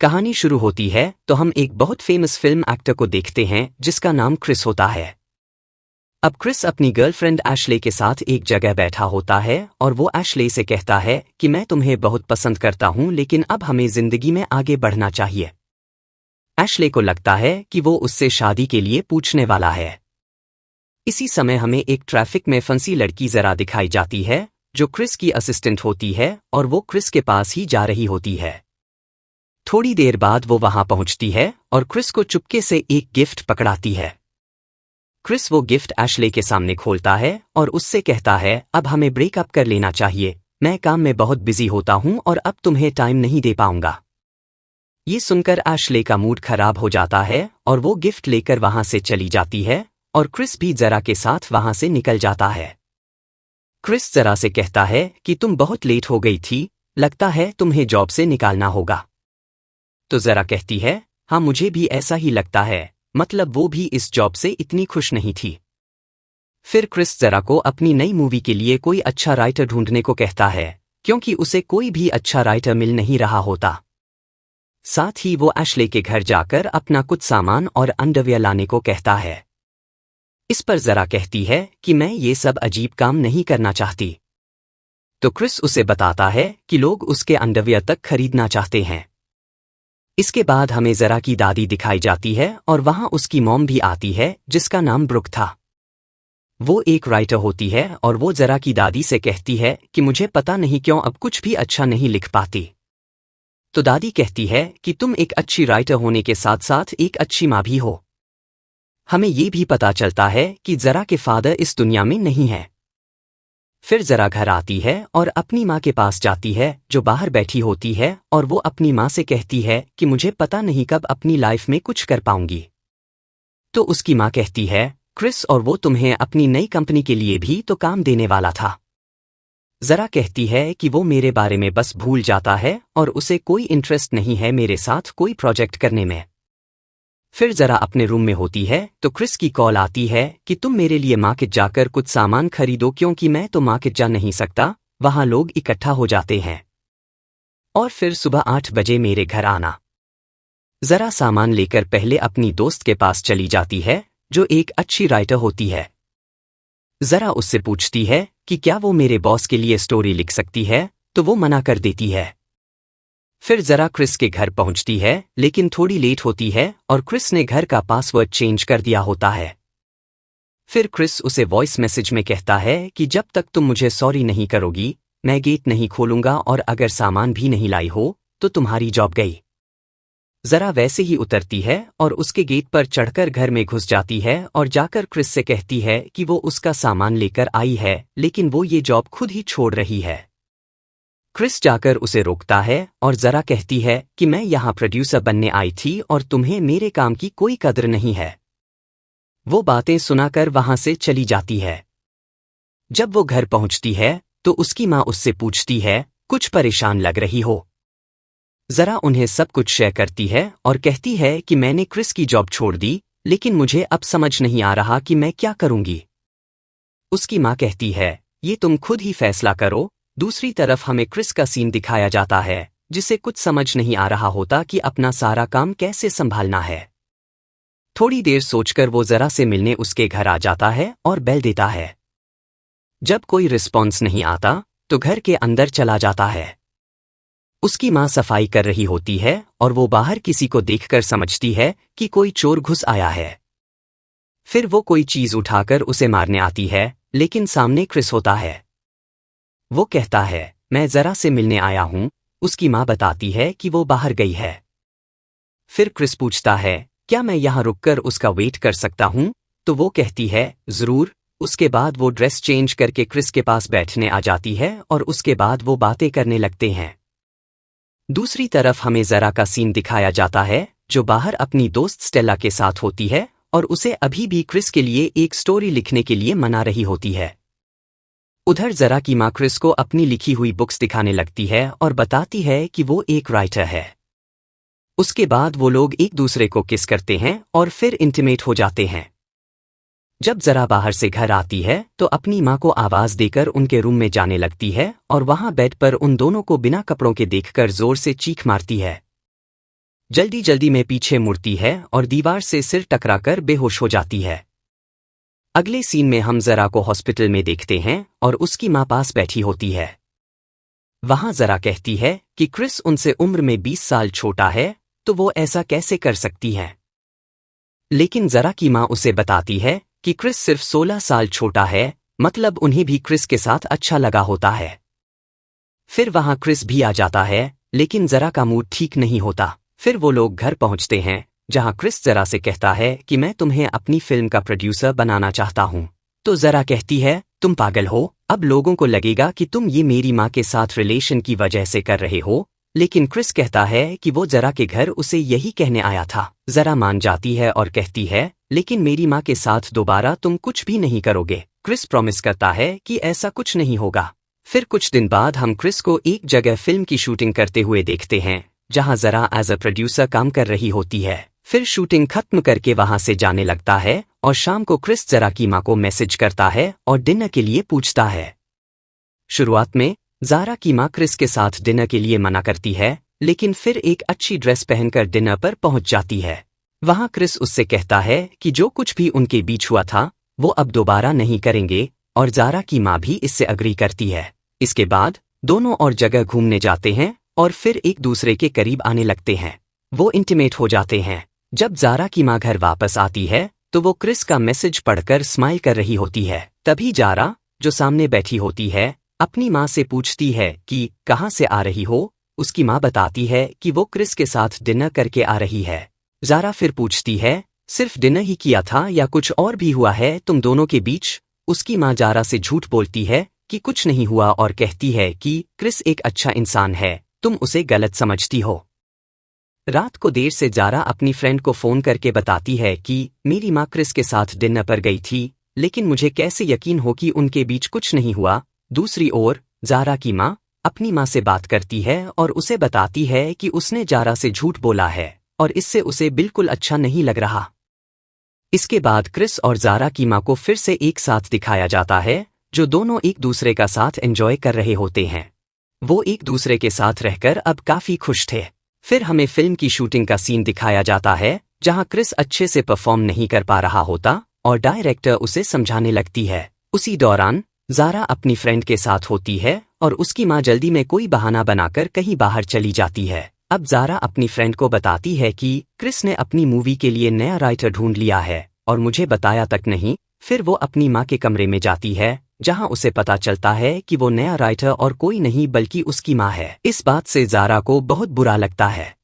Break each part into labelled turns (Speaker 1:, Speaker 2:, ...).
Speaker 1: कहानी शुरू होती है तो हम एक बहुत फेमस फिल्म एक्टर को देखते हैं जिसका नाम क्रिस होता है। अब क्रिस अपनी गर्लफ्रेंड एशले के साथ एक जगह बैठा होता है और वो एशले से कहता है कि मैं तुम्हें बहुत पसंद करता हूं, लेकिन अब हमें जिंदगी में आगे बढ़ना चाहिए। एशले को लगता है कि वो उससे शादी के लिए पूछने वाला है। इसी समय हमें एक ट्रैफिक में फंसी लड़की जरा दिखाई जाती है जो क्रिस की असिस्टेंट होती है और वो क्रिस के पास ही जा रही होती है। थोड़ी देर बाद वो वहां पहुंचती है और क्रिस को चुपके से एक गिफ्ट पकड़ाती है। क्रिस वो गिफ्ट एशले के सामने खोलता है और उससे कहता है, अब हमें ब्रेकअप कर लेना चाहिए, मैं काम में बहुत बिजी होता हूं और अब तुम्हें टाइम नहीं दे पाऊंगा। ये सुनकर एशले का मूड खराब हो जाता है और वो गिफ्ट लेकर वहां से चली जाती है और क्रिस भी जरा के साथ वहां से निकल जाता है। क्रिस जरा से कहता है कि तुम बहुत लेट हो गई थी, लगता है तुम्हें जॉब से निकालना होगा। तो जरा कहती है, हाँ मुझे भी ऐसा ही लगता है, मतलब वो भी इस जॉब से इतनी खुश नहीं थी। फिर क्रिस जरा को अपनी नई मूवी के लिए कोई अच्छा राइटर ढूंढने को कहता है, क्योंकि उसे कोई भी अच्छा राइटर मिल नहीं रहा होता। साथ ही वो एशले के घर जाकर अपना कुछ सामान और अंडरवियर लाने को कहता है। इस पर जरा कहती है कि मैं ये सब अजीब काम नहीं करना चाहती। तो क्रिस उसे बताता है कि लोग उसके अंडरवियर तक खरीदना चाहते हैं। इसके बाद हमें जरा की दादी दिखाई जाती है और वहां उसकी मॉम भी आती है जिसका नाम ब्रुक था। वो एक राइटर होती है और वो जरा की दादी से कहती है कि मुझे पता नहीं क्यों अब कुछ भी अच्छा नहीं लिख पाती। तो दादी कहती है कि तुम एक अच्छी राइटर होने के साथ साथ एक अच्छी माँ भी हो। हमें ये भी पता चलता है कि जरा के फादर इस दुनिया में नहीं है। फिर जरा घर आती है और अपनी माँ के पास जाती है जो बाहर बैठी होती है और वो अपनी माँ से कहती है कि मुझे पता नहीं कब अपनी लाइफ में कुछ कर पाऊंगी। तो उसकी माँ कहती है, क्रिस और वो तुम्हें अपनी नई कंपनी के लिए भी तो काम देने वाला था। जरा कहती है कि वो मेरे बारे में बस भूल जाता है और उसे कोई इंटरेस्ट नहीं है मेरे साथ कोई प्रोजेक्ट करने में। फिर जरा अपने रूम में होती है तो क्रिस की कॉल आती है कि तुम मेरे लिए मार्केट जाकर कुछ सामान खरीदो, क्योंकि मैं तो मार्केट जा नहीं सकता, वहां लोग इकट्ठा हो जाते हैं। और फिर सुबह 8 बजे मेरे घर आना। जरा सामान लेकर पहले अपनी दोस्त के पास चली जाती है जो एक अच्छी राइटर होती है। जरा उससे पूछती है कि क्या वो मेरे बॉस के लिए स्टोरी लिख सकती है, तो वो मना कर देती है। फिर जरा क्रिस के घर पहुंचती है लेकिन थोड़ी लेट होती है और क्रिस ने घर का पासवर्ड चेंज कर दिया होता है। फिर क्रिस उसे वॉइस मैसेज में कहता है कि जब तक तुम मुझे सॉरी नहीं करोगी मैं गेट नहीं खोलूंगा और अगर सामान भी नहीं लाई हो तो तुम्हारी जॉब गई। जरा वैसे ही उतरती है और उसके गेट पर चढ़कर घर में घुस जाती है और जाकर क्रिस से कहती है कि वो उसका सामान लेकर आई है लेकिन वो ये जॉब खुद ही छोड़ रही है। क्रिस जाकर उसे रोकता है और जरा कहती है कि मैं यहाँ प्रोड्यूसर बनने आई थी और तुम्हें मेरे काम की कोई कद्र नहीं है। वो बातें सुनाकर वहां से चली जाती है। जब वो घर पहुंचती है तो उसकी माँ उससे पूछती है, कुछ परेशान लग रही हो। जरा उन्हें सब कुछ शेयर करती है और कहती है कि मैंने क्रिस की जॉब छोड़ दी, लेकिन मुझे अब समझ नहीं आ रहा कि मैं क्या करूंगी। उसकी माँ कहती है, ये तुम खुद ही फैसला करो। दूसरी तरफ हमें क्रिस का सीन दिखाया जाता है जिसे कुछ समझ नहीं आ रहा होता कि अपना सारा काम कैसे संभालना है। थोड़ी देर सोचकर वो जरा से मिलने उसके घर आ जाता है और बेल देता है। जब कोई रिस्पॉन्स नहीं आता तो घर के अंदर चला जाता है। उसकी माँ सफाई कर रही होती है और वो बाहर किसी को देखकर समझती है कि कोई चोर घुस आया है। फिर वो कोई चीज उठाकर उसे मारने आती है लेकिन सामने क्रिस होता है। वो कहता है, मैं जरा से मिलने आया हूं। उसकी माँ बताती है कि वो बाहर गई है। फिर क्रिस पूछता है, क्या मैं यहाँ रुककर उसका वेट कर सकता हूं? तो वो कहती है, जरूर। उसके बाद वो ड्रेस चेंज करके क्रिस के पास बैठने आ जाती है और उसके बाद वो बातें करने लगते हैं। दूसरी तरफ हमें जरा का सीन दिखाया जाता है जो बाहर अपनी दोस्त स्टेला के साथ होती है और उसे अभी भी क्रिस के लिए एक स्टोरी लिखने के लिए मना रही होती है। उधर जरा की माँ क्रिस को अपनी लिखी हुई बुक्स दिखाने लगती है और बताती है कि वो एक राइटर है। उसके बाद वो लोग एक दूसरे को किस करते हैं और फिर इंटीमेट हो जाते हैं। जब जरा बाहर से घर आती है तो अपनी माँ को आवाज देकर उनके रूम में जाने लगती है और वहां बेड पर उन दोनों को बिना कपड़ों के देखकर जोर से चीख मारती है। जल्दी जल्दी में पीछे मुड़ती है और दीवार से सिर टकराकर बेहोश हो जाती है। अगले सीन में हम जरा को हॉस्पिटल में देखते हैं और उसकी माँ पास बैठी होती है। वहां जरा कहती है कि क्रिस उनसे उम्र में 20 साल छोटा है, तो वो ऐसा कैसे कर सकती है। लेकिन जरा की माँ उसे बताती है कि क्रिस सिर्फ 16 साल छोटा है, मतलब उन्हें भी क्रिस के साथ अच्छा लगा होता है। फिर वहां क्रिस भी आ जाता है, लेकिन जरा का मूड ठीक नहीं होता। फिर वो लोग घर पहुंचते हैं, जहां क्रिस जरा से कहता है कि मैं तुम्हें अपनी फिल्म का प्रोड्यूसर बनाना चाहता हूं। तो जरा कहती है, तुम पागल हो, अब लोगों को लगेगा कि तुम ये मेरी माँ के साथ रिलेशन की वजह से कर रहे हो। लेकिन क्रिस कहता है कि वो जरा के घर उसे यही कहने आया था। जरा मान जाती है और कहती है, लेकिन मेरी माँ के साथ दोबारा तुम कुछ भी नहीं करोगे। क्रिस प्रॉमिस करता है कि ऐसा कुछ नहीं होगा। फिर कुछ दिन बाद हम क्रिस को एक जगह फिल्म की शूटिंग करते हुए देखते हैं, जहां जरा एज अ प्रोड्यूसर काम कर रही होती है। फिर शूटिंग खत्म करके वहां से जाने लगता है और शाम को क्रिस जरा की माँ को मैसेज करता है और डिनर के लिए पूछता है। शुरुआत में जारा की माँ क्रिस के साथ डिनर के लिए मना करती है, लेकिन फिर एक अच्छी ड्रेस पहनकर डिनर पर पहुंच जाती है। वहां क्रिस उससे कहता है कि जो कुछ भी उनके बीच हुआ था वो अब दोबारा नहीं करेंगे, और जारा की माँ भी इससे अग्री करती है। इसके बाद दोनों और जगह घूमने जाते हैं और फिर एक दूसरे के करीब आने लगते हैं। वो इंटीमेट हो जाते हैं। जब जारा की माँ घर वापस आती है तो वो क्रिस का मैसेज पढ़कर स्माइल कर रही होती है। तभी जारा, जो सामने बैठी होती है, अपनी माँ से पूछती है कि कहाँ से आ रही हो। उसकी माँ बताती है कि वो क्रिस के साथ डिनर करके आ रही है। जारा फिर पूछती है, सिर्फ डिनर ही किया था या कुछ और भी हुआ है तुम दोनों के बीच? उसकी माँ जारा से झूठ बोलती है कि कुछ नहीं हुआ और कहती है कि क्रिस एक अच्छा इंसान है, तुम उसे गलत समझती हो। रात को देर से जारा अपनी फ्रेंड को फोन करके बताती है कि मेरी माँ क्रिस के साथ डिनर पर गई थी, लेकिन मुझे कैसे यकीन हो कि उनके बीच कुछ नहीं हुआ। दूसरी ओर जारा की माँ अपनी माँ से बात करती है और उसे बताती है कि उसने जारा से झूठ बोला है और इससे उसे बिल्कुल अच्छा नहीं लग रहा। इसके बाद क्रिस और जारा की माँ को फिर से एक साथ दिखाया जाता है, जो दोनों एक दूसरे का साथ एंजॉय कर रहे होते हैं। वो एक दूसरे के साथ रहकर अब काफी खुश थे। फिर हमें फिल्म की शूटिंग का सीन दिखाया जाता है, जहां क्रिस अच्छे से परफॉर्म नहीं कर पा रहा होता और डायरेक्टर उसे समझाने लगती है। उसी दौरान जारा अपनी फ्रेंड के साथ होती है और उसकी माँ जल्दी में कोई बहाना बनाकर कहीं बाहर चली जाती है। अब जारा अपनी फ्रेंड को बताती है कि क्रिस ने अपनी मूवी के लिए नया राइटर ढूंढ लिया है और मुझे बताया तक नहीं। फिर वो अपनी माँ के कमरे में जाती है, जहां उसे पता चलता है कि वो नया राइटर और कोई नहीं बल्कि उसकी माँ है। इस बात से जारा को बहुत बुरा लगता है।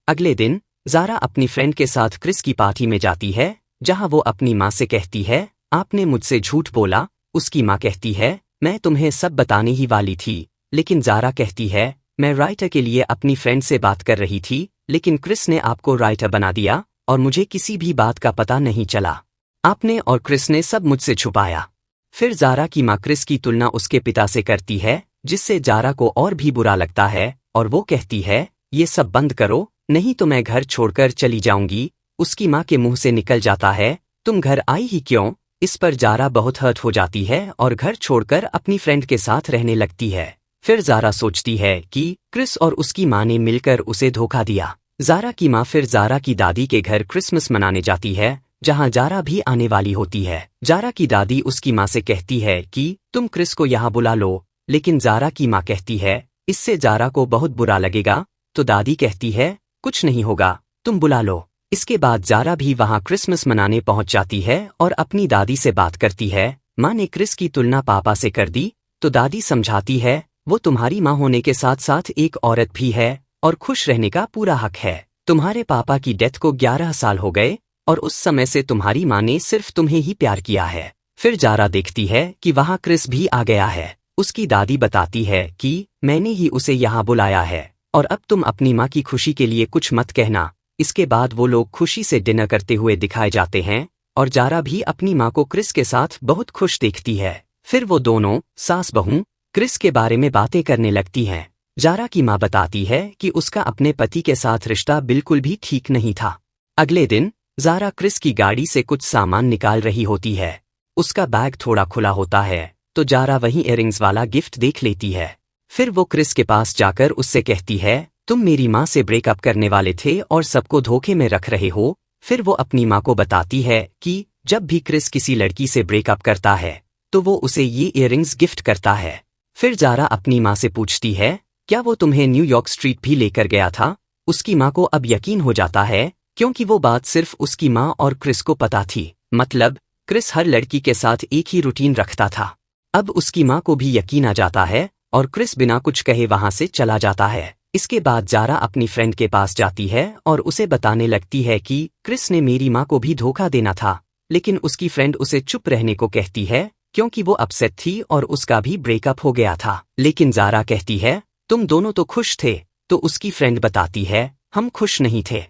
Speaker 1: अगले दिन जारा अपनी फ्रेंड के साथ क्रिस की पार्टी में जाती है, जहां वो अपनी माँ से कहती है, आपने मुझसे झूठ बोला। उसकी माँ कहती है, मैं तुम्हें सब बताने ही वाली थी। लेकिन जारा कहती है, मैं राइटर के लिए अपनी फ्रेंड से बात कर रही थी, लेकिन क्रिस ने आपको राइटर बना दिया और मुझे किसी भी बात का पता नहीं चला। आपने और क्रिस ने सब मुझसे छुपाया। फिर जारा की माँ क्रिस की तुलना उसके पिता से करती है, जिससे जारा को और भी बुरा लगता है और वो कहती है, ये सब बंद करो, नहीं तो मैं घर छोड़कर चली जाऊंगी। उसकी माँ के मुंह से निकल जाता है, तुम घर आई ही क्यों? इस पर जारा बहुत हर्ट हो जाती है और घर छोड़कर अपनी फ्रेंड के साथ रहने लगती है। फिर जारा सोचती है कि क्रिस और उसकी माँ ने मिलकर उसे धोखा दिया। जारा की माँ फिर जारा की दादी के घर क्रिसमस मनाने जाती है, जहां जारा भी आने वाली होती है। जारा की दादी उसकी माँ से कहती है कि तुम क्रिस को यहाँ बुला लो, लेकिन जारा की माँ कहती है, इससे जारा को बहुत बुरा लगेगा। तो दादी कहती है, कुछ नहीं होगा, तुम बुला लो। इसके बाद जारा भी वहां क्रिसमस मनाने पहुंच जाती है और अपनी दादी से बात करती है। माँ ने क्रिस की तुलना पापा से कर दी, तो दादी समझाती है, वो तुम्हारी माँ होने के साथ साथ एक औरत भी है और खुश रहने का पूरा हक है। तुम्हारे पापा की डेथ को 11 साल हो गए और उस समय से तुम्हारी माँ ने सिर्फ तुम्हें ही प्यार किया है। फिर जारा देखती है कि वहां क्रिस भी आ गया है। उसकी दादी बताती है कि मैंने ही उसे यहाँ बुलाया है और अब तुम अपनी माँ की खुशी के लिए कुछ मत कहना। इसके बाद वो लोग खुशी से डिनर करते हुए दिखाए जाते हैं और जारा भी अपनी माँ को क्रिस के साथ बहुत खुश देखती है। फिर वो दोनों सास बहू क्रिस के बारे में बातें करने लगती हैं। जारा की माँ बताती है कि उसका अपने पति के साथ रिश्ता बिल्कुल भी ठीक नहीं था। अगले दिन जारा क्रिस की गाड़ी से कुछ सामान निकाल रही होती है। उसका बैग थोड़ा खुला होता है, तो जारा वहीं इयररिंग्स वाला गिफ्ट देख लेती है। फिर वो क्रिस के पास जाकर उससे कहती है, तुम मेरी माँ से ब्रेकअप करने वाले थे और सबको धोखे में रख रहे हो। फिर वो अपनी माँ को बताती है कि जब भी क्रिस किसी लड़की से ब्रेकअप करता है तो वो उसे ये इयररिंग्स गिफ्ट करता है। फिर जारा अपनी माँ से पूछती है, क्या वो तुम्हें न्यूयॉर्क स्ट्रीट भी लेकर गया था? उसकी माँ को अब यकीन हो जाता है, क्योंकि वो बात सिर्फ उसकी माँ और क्रिस को पता थी। मतलब क्रिस हर लड़की के साथ एक ही रूटीन रखता था। अब उसकी माँ को भी यकीन आ जाता है और क्रिस बिना कुछ कहे वहां से चला जाता है। इसके बाद जारा अपनी फ्रेंड के पास जाती है और उसे बताने लगती है कि क्रिस ने मेरी माँ को भी धोखा देना था, लेकिन उसकी फ्रेंड उसे चुप रहने को कहती है क्योंकि वो अपसेट थी और उसका भी ब्रेकअप हो गया था। लेकिन जारा कहती है, तुम दोनों तो खुश थे। तो उसकी फ्रेंड बताती है, हम खुश नहीं थे।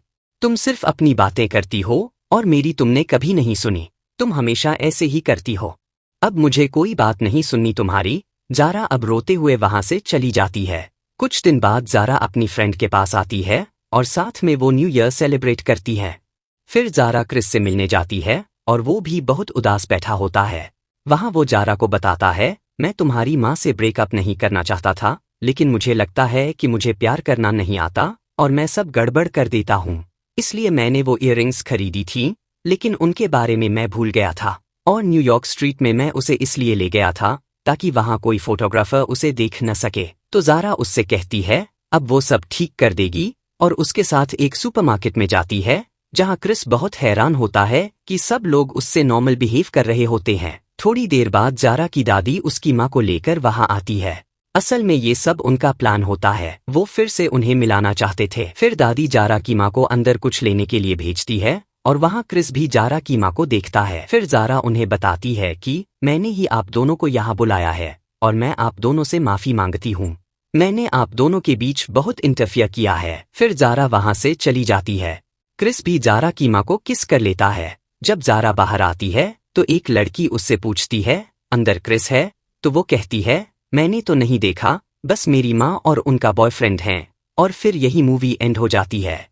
Speaker 1: तुम सिर्फ अपनी बातें करती हो और मेरी तुमने कभी नहीं सुनी। तुम हमेशा ऐसे ही करती हो। अब मुझे कोई बात नहीं सुननी तुम्हारी। जारा अब रोते हुए वहां से चली जाती है। कुछ दिन बाद जारा अपनी फ्रेंड के पास आती है और साथ में वो न्यू ईयर सेलिब्रेट करती है। फिर जारा क्रिस से मिलने जाती है और वो भी बहुत उदास बैठा होता है। वहां वो जारा को बताता है, मैं तुम्हारी माँ से ब्रेकअप नहीं करना चाहता था, लेकिन मुझे लगता है कि मुझे प्यार करना नहीं आता और मैं सब गड़बड़ कर देता हूँ। इसलिए मैंने वो इयररिंग्स खरीदी थी, लेकिन उनके बारे में मैं भूल गया था। और न्यूयॉर्क स्ट्रीट में मैं उसे इसलिए ले गया था ताकि वहां कोई फोटोग्राफर उसे देख न सके। तो जारा उससे कहती है अब वो सब ठीक कर देगी और उसके साथ एक सुपरमार्केट में जाती है, जहां क्रिस बहुत हैरान होता है कि सब लोग उससे नॉर्मल बिहेव कर रहे होते हैं। थोड़ी देर बाद जारा की दादी उसकी माँ को लेकर वहां आती है। असल में ये सब उनका प्लान होता है, वो फिर से उन्हें मिलाना चाहते थे। फिर दादी जारा की माँ को अंदर कुछ लेने के लिए भेजती है और वहां क्रिस भी जारा की माँ को देखता है। फिर जारा उन्हें बताती है कि मैंने ही आप दोनों को यहाँ बुलाया है और मैं आप दोनों से माफी मांगती हूँ। मैंने आप दोनों के बीच बहुत इंटरफियर किया है। फिर जारा वहां से चली जाती है। क्रिस भी जारा की माँ को किस कर लेता है। जब जारा बाहर आती है तो एक लड़की उससे पूछती है, अंदर क्रिस है? तो वो कहती है, मैंने तो नहीं देखा, बस मेरी माँ और उनका बॉयफ्रेंड हैं। और फिर यही मूवी एंड हो जाती है।